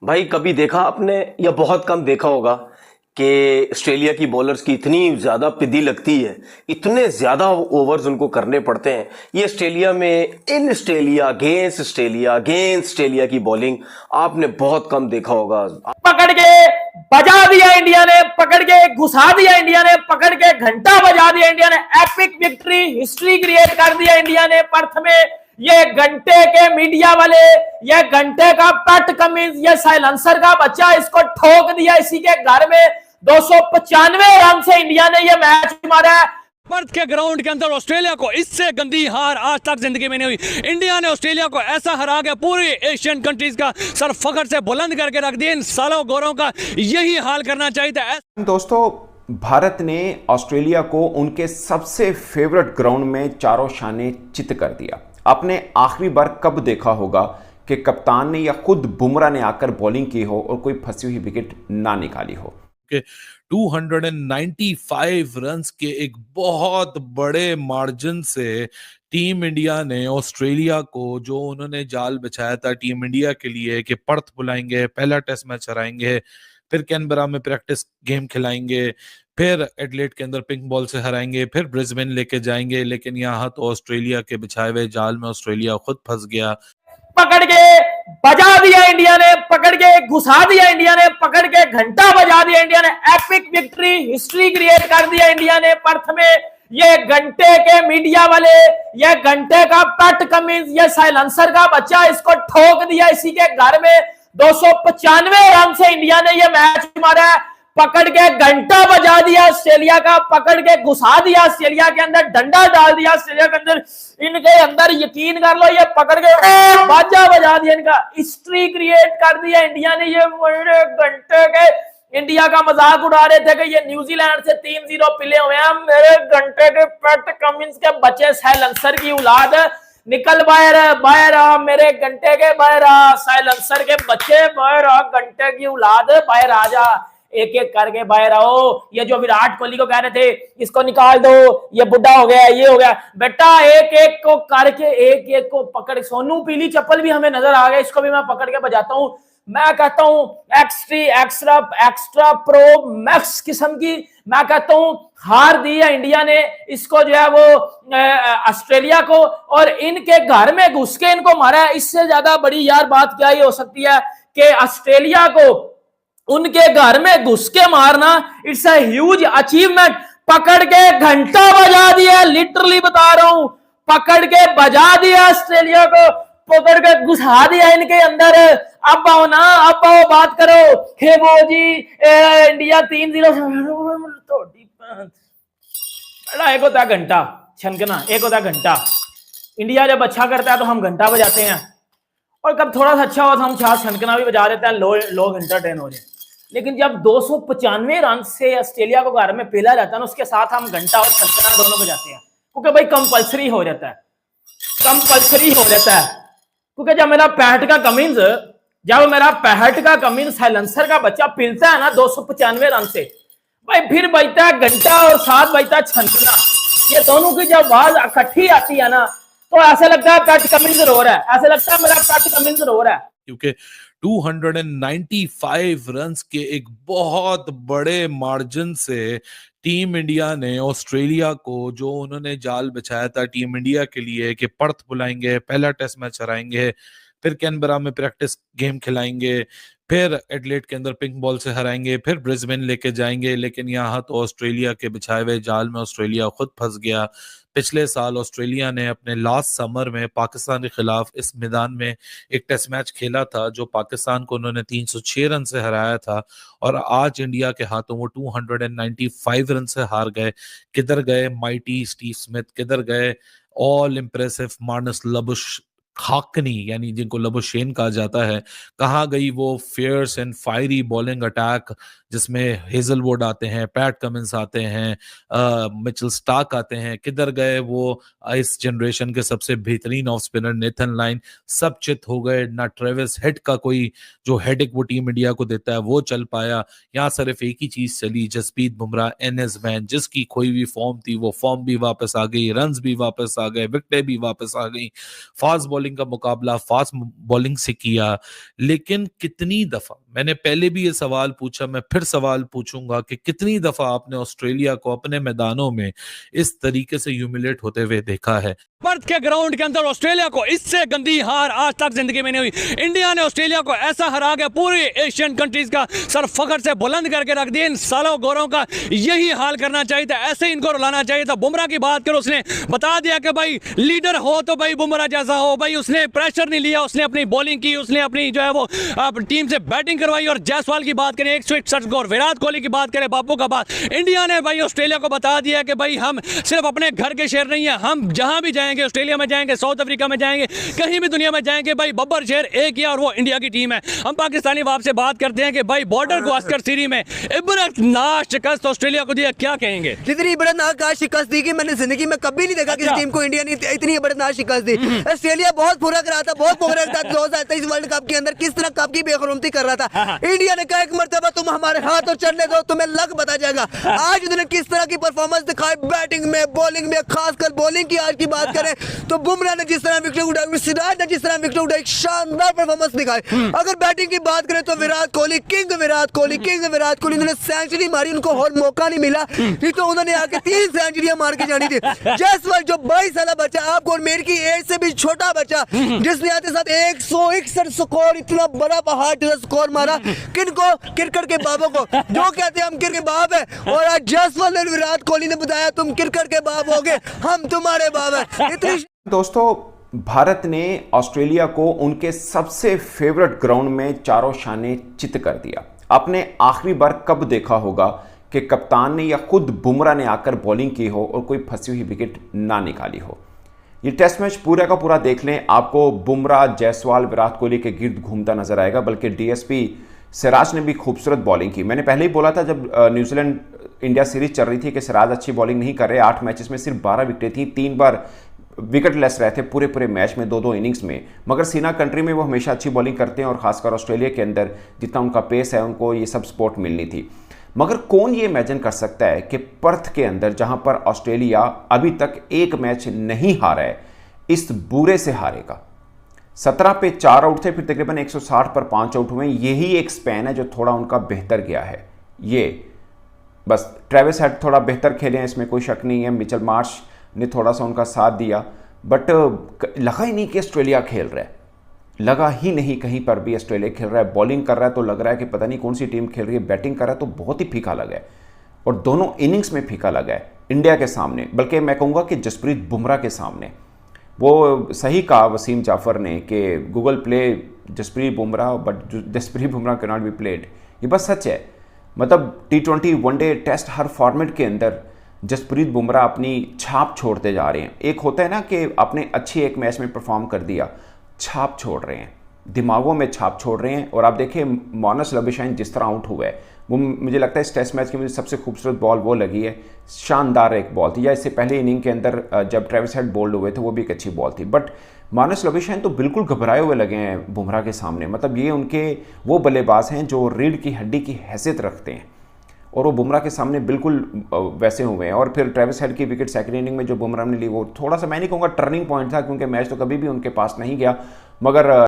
भाई कभी देखा आपने या बहुत कम देखा होगा कि ऑस्ट्रेलिया की बॉलर्स की इतनी ज़्यादा पिदी लगती है, इतने ज़्यादा ओवर्स उनको करने पड़ते हैं। ये ऑस्ट्रेलिया में इन अगेंस्ट ऑस्ट्रेलिया की बॉलिंग आपने बहुत कम देखा होगा। पकड़ के बजा दिया इंडिया ने, पकड़ के घुसा दिया इंडिया ने, पकड़ के घंटा बजा दिया इंडिया ने। एपिक विक्ट्री, हिस्ट्री क्रिएट कर दिया इंडिया ने पर्थ में। ये घंटे के मीडिया वाले, ये घंटे का पैट कमिंस, ये साइलेंसर का बच्चा, इसको ठोक दिया इसी के घर में। 295 रन से इंडिया ने ये मैच मारा है। पर्थ के ग्राउंड के अंदर ऑस्ट्रेलिया को इससे गंदी हार आज तक जिंदगी में नहीं हुई। इंडिया ने ऑस्ट्रेलिया को ऐसा हरा के पूरी एशियन कंट्रीज का सर फखर से बुलंद करके रख दिया। इन सालों गोरों का यही हाल करना चाहिए था। दोस्तों, भारत ने ऑस्ट्रेलिया को उनके सबसे फेवरेट ग्राउंड में चारों शाने चित कर दिया। आपने आखिरी बार कब देखा होगा कि कप्तान ने या खुद बुमराह ने आकर बॉलिंग की हो और कोई फंसी हुई विकेट ना निकाली हो? के 295 रन्स के एक बहुत बड़े मार्जिन से टीम इंडिया ने ऑस्ट्रेलिया को, जो उन्होंने जाल बिछाया था टीम इंडिया के लिए कि पर्थ बुलाएंगे, पहला टेस्ट मैच हराएंगे, फिर कैनबरा में प्रैक्टिस गेम खिलाएंगे, फिर एडलेड के अंदर पिंक बॉल से हराएंगे, फिर ब्रिस्बेन लेके जाएंगे, लेकिन यहाँ तो ऑस्ट्रेलिया के बिछाए हुए जाल में ऑस्ट्रेलिया खुद फंस गया। पकड़ के बजा दिया इंडिया ने, पकड़ के घुसा दिया इंडिया ने, पकड़ के घंटा बजा दिया इंडिया ने। एपिक विक्ट्री, हिस्ट्री क्रिएट कर दिया इंडिया ने पर्थ में। ये घंटे के मीडिया वाले, ये घंटे का पैट कमिंस, ये साइलेंसर का बच्चा, इसको ठोक दिया इसी के घर में। 295 रन से इंडिया ने ये मैच मारा है। पकड़ के घंटा बजा दिया ऑस्ट्रेलिया का, पकड़ के घुसा दिया ऑस्ट्रेलिया के अंदर, डंडा डाल दिया ऑस्ट्रेलिया के अंदर। इनके अंदर यकीन कर लो, ये पकड़ के बाजा बजा दिया इनका। हिस्ट्री क्रिएट कर दिया इंडिया ने। ये घंटे के इंडिया का मजाक उड़ा रहे थे कि ये न्यूजीलैंड से 3-0 पिले हुए हैं। मेरे घंटे के पैट कमिंस के बच्चे, साइलेंसर की औलाद, निकल बाहर, बाहर आ मेरे घंटे के, बाहर आ साइलेंसर के बच्चे, बाहर आ घंटे की औलाद, बाहर आ जा, एक एक करके बाहर आओ। ये जो विराट कोहली को कह रहे थे इसको निकाल दो, ये बुढ़ा हो गया, ये हो गया, बेटा एक एक को करके, एक एक को पकड़। सोनू पीली चप्पल भी हमें नजर आ गया, इसको भी मैं पकड़ के बजाता हूं। मैं कहता हूं एक्स्ट्रा एक्स्ट्रा प्रो मैक्स किस्म की, मैं कहता हूं हार दी है इंडिया ने इसको, जो है वो ऑस्ट्रेलिया को, और इनके घर में घुस के इनको मारा है। इससे ज्यादा बड़ी यार बात क्या ही हो सकती है कि ऑस्ट्रेलिया को उनके घर में घुस के मारना। It's a huge achievement. पकड़ के घंटा बजा दिया, लिटरली बता रहा हूं, पकड़ के बजा दिया ऑस्ट्रेलिया को, पकड़ के घुसा दिया इनके अंदर। अब आओ ना, अब आओ बात करो। हे वो जी इंडिया 3-0 एक होता है घंटा छनकना, एक होता है घंटा। इंडिया जब अच्छा करता है तो हम घंटा बजाते हैं, और कब थोड़ा सा अच्छा हो तो हम चार छनकना भी बजा देते हैं, लोग एंटरटेन हो जाए। लेकिन जब 295 रन से ऑस्ट्रेलिया को घर में पेला जाता है ना, उसके साथ हम घंटा और छनकना दोनों बजाते हैं, क्योंकि भाई कंपलसरी हो जाता है, कंपलसरी हो जाता है। क्योंकि जब मेरा 65 का कमिंस साइलेंसर का बच्चा पिलता है ना 295 रन से, भाई फिर बजता है घंटा और साथ बजता है छनकना। ये दोनों की जब आवाज इकट्ठी आती है ना, तो ऐसा लगता है पैट कमिंस रो रहा है, ऐसा लगता है मेरा पैट कमिंस रो रहा है। क्योंकि 295 रन्स के एक बहुत बड़े मार्जिन से टीम इंडिया ने ऑस्ट्रेलिया को, जो उन्होंने जाल बिछाया था टीम इंडिया के लिए कि पर्थ बुलाएंगे, पहला टेस्ट मैच हराएंगे, फिर कैनबरा में प्रैक्टिस गेम खिलाएंगे, फिर एडलेड के अंदर पिंक बॉल से हराएंगे, फिर ब्रिस्बेन लेके जाएंगे, लेकिन यहाँ तो ऑस्ट्रेलिया के बिछाए हुए जाल में ऑस्ट्रेलिया खुद फंस गया। पिछले साल ऑस्ट्रेलिया ने अपने लास्ट समर में पाकिस्तान के खिलाफ इस मैदान में एक टेस्ट मैच खेला था, जो पाकिस्तान को उन्होंने 306 रन से हराया था, और आज इंडिया के हाथों वो 295 रन से हार गए। किधर गए माइटी स्टीव स्मिथ, किधर गए all impressive Marnus Labuschagne, यानी जिनको लबुशेन कहा जाता है, कहाँ गई वो fierce and fiery bowling attack जिसमें हेजलवुड आते हैं, पैट कमिंस आते हैं, मिचेल स्टार्क आते हैं, किधर गए वो इस जनरेशन के सबसे बेहतरीन ऑफ स्पिनर नेथन लाइन, सब चित हो गए। ना ट्रेविस हेड का कोई जो हेडेक वो टीम इंडिया को देता है वो चल पाया। यहाँ सिर्फ एक ही चीज चली, जसप्रीत बुमराह एनएस मैन, जिसकी खोई हुई फॉर्म थी वो फॉर्म भी वापस आ गई, रन्स भी वापस आ गए, विकेटें भी वापस आ गई। फास्ट बॉलिंग का मुकाबला फास्ट बॉलिंग से किया। लेकिन कितनी दफा, मैंने पहले भी ये सवाल पूछा, मैं फिर सवाल पूछूंगा कि कितनी दफा आपने ऑस्ट्रेलिया को अपने मैदानों में इस तरीके से ह्यूमिलेट होते हुए देखा है। पर्थ के ग्राउंड के अंदर ऑस्ट्रेलिया को इससे गंदी हार आज तक जिंदगी में नहीं हुई। इंडिया ने ऑस्ट्रेलिया को ऐसा हरा के पूरी एशियन कंट्रीज का सर फखर से बुलंद करके रख दिया। इन सालों गोरों का यही हाल करना चाहिए था, ऐसे इनको रुलाना चाहिए था। बुमराह की बात करो, उसने बता दिया कि भाई लीडर हो तो भाई बुमराह जैसा हो। भाई उसने प्रेशर नहीं लिया, उसने अपनी बॉलिंग की, उसने अपनी जो है वो टीम से बैटिंग करवाई। और जायसवाल की बात करें 161 स्कोर, विराट कोहली की बात करें, बापू का बात, इंडिया ने भाई ऑस्ट्रेलिया को बता दिया कि भाई हम सिर्फ अपने घर के शेर नहीं है, हम जहां भी जाएंगे, ऑस्ट्रेलिया में जाएंगे, साउथ अफ्रीका में जाएंगे, कहीं भी दुनिया में जाएंगे, भाई बब्बर शेर एक ही और वो इंडिया की टीम है। हम पाकिस्तानी बाप से बात करते हैं कि भाई बॉर्डर गावस्कर सीरीज में इबरतनाक शिकस्त ऑस्ट्रेलिया को दिया, क्या कहेंगे? जितनी इबरतनाक शिकस्त दी कि मैंने जिंदगी में कभी नहीं देखा किसी टीम को इंडिया ने इतनी इबरतनाक शिकस्त दी। ऑस्ट्रेलिया बहुत पूरा करा था, बहुत प्रोग्रेस था 2023 वर्ल्ड कप के अंदर, किस तरह कप की बेखुरमती कर रहा था। इंडिया ने कहा एक मर्तबा तुम हमारे हाथ और चढ़ने दो, तुम्हें लग बता जाएगा। आज उन्होंने किस तरह की परफॉर्मेंस दिखाई बैटिंग में, बॉलिंग में, खासकर बॉलिंग की आज की बात करें तो बुमराह ने जिस तरह विकेट उठाई, सिराज ने जिस तरह विकेट उठाई, शानदार परफॉर्मेंस दिखाई। अगर बैटिंग की बात करें तो विराट कोहली किंग विराट कोहली उन्होंने सेंचुरी मारी, उनको और मौका नहीं मिला, नहीं तो उन्होंने आके 3 सेंचुरियां मार के जानी थी। जायसवाल जो 22 साल बच्चा, आपको और मेरे की एज से भी छोटा बच्चा, जिसने आते साथ 161 स्कोर, इतना बड़ा पहाड़ जैसा स्कोर मारा। किनको? क्रिकेट के बाबों को, जो कहते हैं हम क्रिकेट के बाप है। और आज जायसवाल और विराट कोहली ने बताया तुम क्रिकेट के बाप होगे, हम तुम्हारे बाप है। इतनी दोस्तों, भारत ने ऑस्ट्रेलिया को उनके सबसे फेवरेट ग्राउंड में चारों शाने चित कर दिया। आपने आखिरी बार कब देखा होगा कि कप्तान ने या खुद बुमराह ने आकर बॉलिंग की हो और कोई फंसी हुई विकेट ना निकाली हो? ये टेस्ट मैच पूरा का पूरा देख लें, आपको बुमराह, जायसवाल, विराट कोहली के गिर्द घूमता नजर आएगा। बल्कि डीएसपी सिराज ने भी खूबसूरत बॉलिंग की। मैंने पहले ही बोला था जब न्यूजीलैंड इंडिया सीरीज चल रही थी कि सिराज अच्छी बॉलिंग नहीं कर रहे। 8 मैचेस में सिर्फ 12 विकेटें थी, 3 बार विकेट लेस रहे थे पूरे मैच में, 2-2 इनिंग्स में। मगर सीना कंट्री में वो हमेशा अच्छी बॉलिंग करते हैं और खासकर ऑस्ट्रेलिया के अंदर जितना उनका पेस है उनको ये सब सपोर्ट मिलनी थी। मगर कौन ये इमेजिन कर सकता है कि पर्थ के अंदर जहां पर ऑस्ट्रेलिया अभी तक एक मैच नहीं हारा है, इस बुरे से हारेगा। 17 पे 4 आउट थे, फिर तकरीबन 160 पर 5 आउट हुए। यही एक स्पैन है जो थोड़ा उनका बेहतर गया है। ये बस ट्रेविस हेड थोड़ा बेहतर खेले हैं, इसमें कोई शक नहीं है। मिचेल मार्श ने थोड़ा सा उनका साथ दिया, बट लगा ही नहीं कि ऑस्ट्रेलिया खेल रहा है, लगा ही नहीं कहीं पर भी ऑस्ट्रेलिया खेल रहा है। बॉलिंग कर रहा है तो लग रहा है कि पता नहीं कौन सी टीम खेल रही है, बैटिंग कर रहा है तो बहुत ही फीका लगा है, और दोनों इनिंग्स में फीका लगा है इंडिया के सामने। बल्कि मैं कहूँगा कि जसप्रीत बुमराह के सामने। वो सही कहा वसीम जाफर ने कि Google play Jasprit Bumrah but Jasprit Bumrah can not be played. ये बस सच है। मतलब T20 वनडे टेस्ट हर फॉर्मेट के अंदर जसप्रीत बुमराह अपनी छाप छोड़ते जा रहे हैं। एक होता है ना कि आपने अच्छी एक मैच में परफॉर्म कर दिया, छाप छोड़ रहे हैं, दिमागों में छाप छोड़ रहे हैं। और आप देखिए मानस लबुशैन जिस तरह आउट हुआ है, वो मुझे लगता है इस टेस्ट मैच की मुझे सबसे खूबसूरत बॉल वो लगी है। शानदार एक बॉल थी, या इससे पहले इनिंग के अंदर जब ट्रेविस हेड बोल्ड हुए थे वो भी एक अच्छी बॉल थी। बट मानस लबुशैन तो बिल्कुल घबराए हुए लगे हैं बुमराह के सामने। मतलब ये उनके वो बल्लेबाज हैं जो रीढ़ की हड्डी की हैसियत रखते हैं, और वो बुमराह के सामने बिल्कुल वैसे हुए हैं। और फिर ट्रेविस हेड की विकेट सेकंड इनिंग में जो बुमराह ने ली, वो थोड़ा सा मैं नहीं कहूँगा टर्निंग पॉइंट था, क्योंकि मैच तो कभी भी उनके पास नहीं गया, मगर